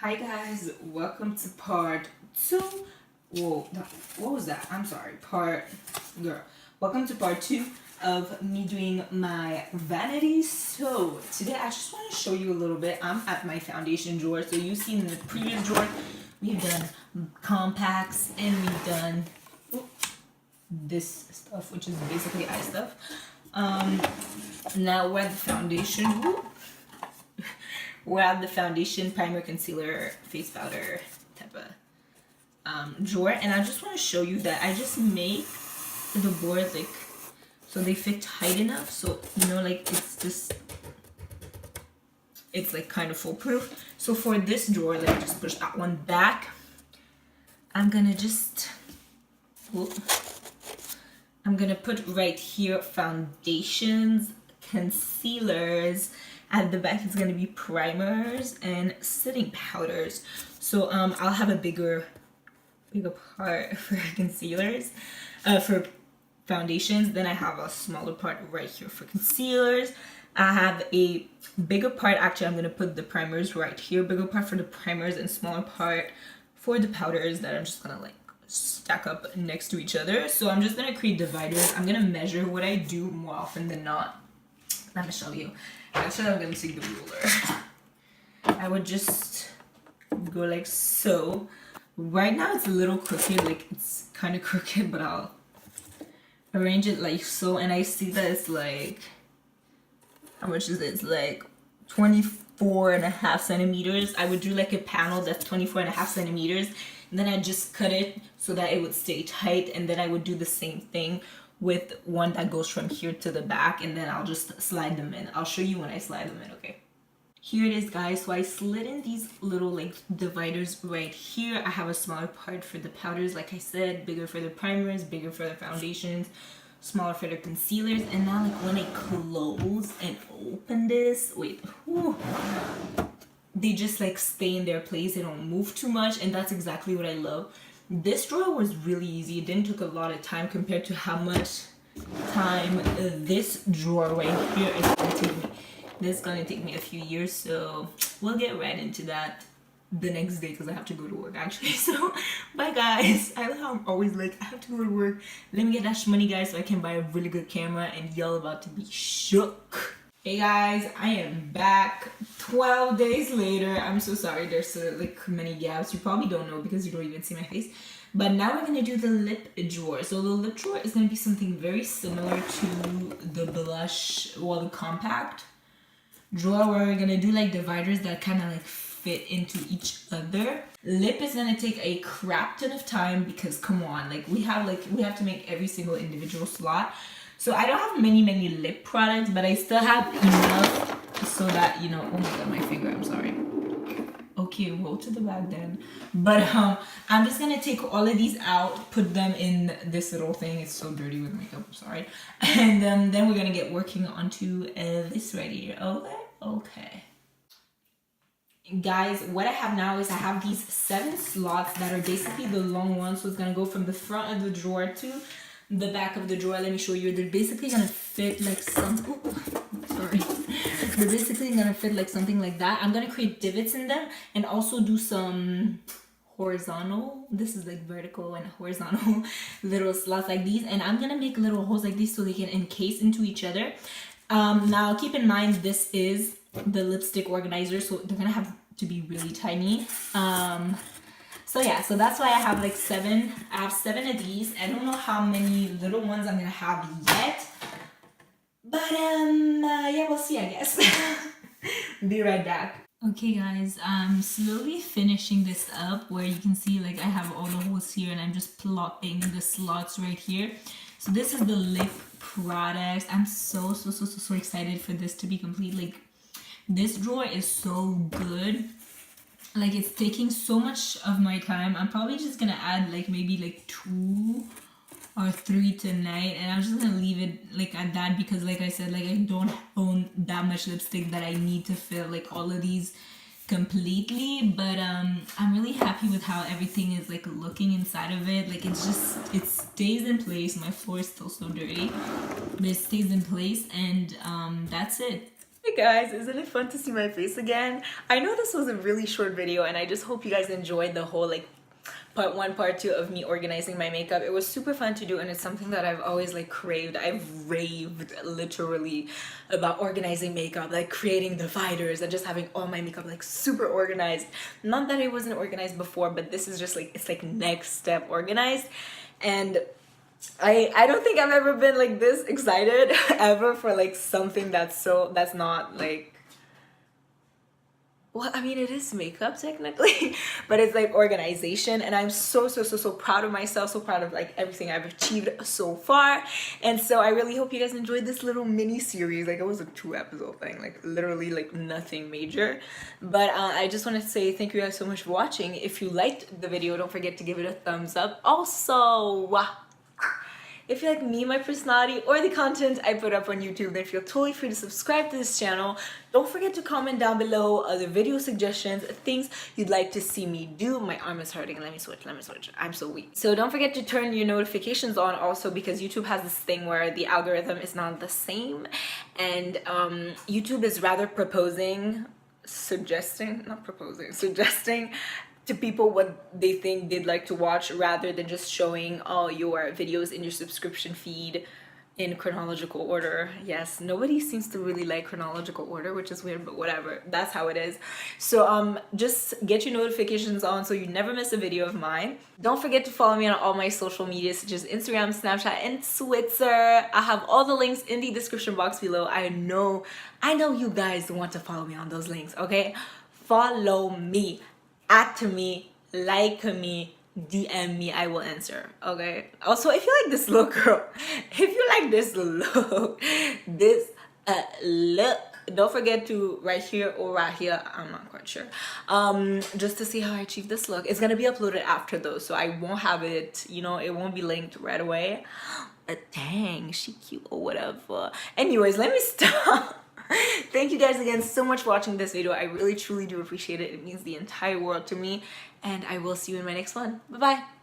Hi guys, welcome to part 2. Whoa, what was that? I'm sorry, welcome to part 2 of me doing my vanity. So today I just want to show you a little bit. I'm at my foundation drawer. So you've seen in the previous drawer we've done compacts and we've done this stuff, which is basically eye stuff. Now we're at the foundation. We're at the foundation, primer, concealer, face powder type of drawer, and I just want to show you that I just make the boards like so they fit tight enough, so you know, like it's like kind of foolproof. So for this drawer, let me just push that one back. I'm gonna put right here foundations, concealers. At the back, it's gonna be primers and setting powders. So I'll have a bigger part for concealers, for foundations. Then I have a smaller part right here for concealers. I have a bigger part. Actually, I'm gonna put the primers right here. Bigger part for the primers and smaller part for the powders that I'm just gonna like stack up next to each other. So I'm just gonna create dividers. I'm gonna measure what I do more often than not. Let me show you. Actually, I'm gonna take the ruler. I would just go like so. Right now it's a little crooked, like it's kind of crooked, but I'll arrange it like so. And I see that it's like, how much is it? It's like 24.5 centimeters. I would do like a panel that's 24.5 centimeters. And then I just cut it so that it would stay tight. And then I would do the same thing with one that goes from here to the back, and then I'll just slide them in. I'll show you when I slide them in, okay? Here it is, guys. So I slid in these little like dividers right here. I have a smaller part for the powders, like I said, bigger for the primers, bigger for the foundations, smaller for the concealers. And now like when I close and open this, they just like stay in their place. They don't move too much, and that's exactly what I love. This drawer was really easy. It didn't take a lot of time compared to how much time this drawer right here is going to take me. This is going to take me a few years, so we'll get right into that the next day because I have to go to work actually. So bye guys. I'm always like, I have to go to work. Let me get that money, guys, so I can buy a really good camera, and y'all about to be shook. Hey guys, I am back 12 days later. I'm so sorry there's like many gaps. You probably don't know because you don't even see my face. But now we're gonna do the lip drawer. So the lip drawer is gonna be something very similar to the blush, well, the compact drawer, where we're gonna do like dividers that kind of like fit into each other. Lip is gonna take a crap ton of time because come on, like we have to make every single individual slot. So I don't have many lip products, but I still have enough so that, you know, oh my god, my finger, I'm sorry. Okay, roll to the back then. But I'm just gonna take all of these out, put them in this little thing. It's so dirty with makeup, I'm sorry. And then we're gonna get working onto this right here. Okay. Guys, what I have now is I have these 7 slots that are basically the long ones. So it's gonna go from the front of the drawer to the back of the drawer. Let me show you. They're basically gonna fit like they're basically gonna fit like something like that. I'm gonna create divots in them and also do some horizontal, this is like vertical and horizontal little slots like these, and I'm gonna make little holes like these so they can encase into each other. Now keep in mind this is the lipstick organizer, so they're gonna have to be really tiny. So yeah, so that's why I have like 7. I have 7 of these. I don't know how many little ones I'm gonna have yet, but yeah, we'll see, I guess. Be right back. Okay guys, I'm slowly finishing this up where you can see like I have all the holes here and I'm just plopping the slots right here. So this is the lip products. I'm so excited for this to be complete. Like this drawer is so good. Like it's taking so much of my time. I'm probably just gonna add like maybe like 2 or 3 tonight, and I'm just gonna leave it like at that because like I said, like I don't own that much lipstick that I need to fill like all of these completely. But I'm really happy with how everything is like looking inside of it. Like it stays in place. My floor is still so dirty, but it stays in place, and that's it. Hey guys, isn't it fun to see my face again? I know this was a really short video and I just hope you guys enjoyed the whole like part 1, part 2 of me organizing my makeup. It was super fun to do and it's something that I've always like craved. I've raved literally about organizing makeup, like creating dividers and just having all my makeup like super organized. Not that it wasn't organized before, but this is just like, it's like next step organized. And I don't think I've ever been like this excited ever for like something that's not like, well, I mean, it is makeup technically, but it's like organization, and I'm so proud of myself, so proud of like everything I've achieved so far. And so I really hope you guys enjoyed this little mini series. Like, it was a 2-episode thing, like literally like nothing major, but I just want to say thank you guys so much for watching. If you liked the video, don't forget to give it a thumbs up. Also, if you like me, my personality, or the content I put up on YouTube, then feel totally free to subscribe to this channel. Don't forget to comment down below other video suggestions, things you'd like to see me do. My arm is hurting. Let me switch. I'm so weak. So don't forget to turn your notifications on also, because YouTube has this thing where the algorithm is not the same. And YouTube is rather suggesting to people what they think they'd like to watch, rather than just showing all your videos in your subscription feed in chronological order. Yes, nobody seems to really like chronological order, which is weird, but whatever, that's how it is. So just get your notifications on so you never miss a video of mine. Don't forget to follow me on all my social media, such as Instagram, Snapchat, and Twitter. I have all the links in the description box below. I know you guys want to follow me on those links, okay? Follow me, at me, like me, DM me, I will answer, okay? Also, if you like this look, girl, if you like this look, don't forget to right here or right here, I'm not quite sure, just to see how I achieve this look. It's gonna be uploaded after though, so I won't have it, you know, it won't be linked right away. Dang, she cute or whatever. Anyways, let me stop. Thank you guys again so much for watching this video. I really truly do appreciate it. It means the entire world to me, and I will see you in my next one. Bye bye.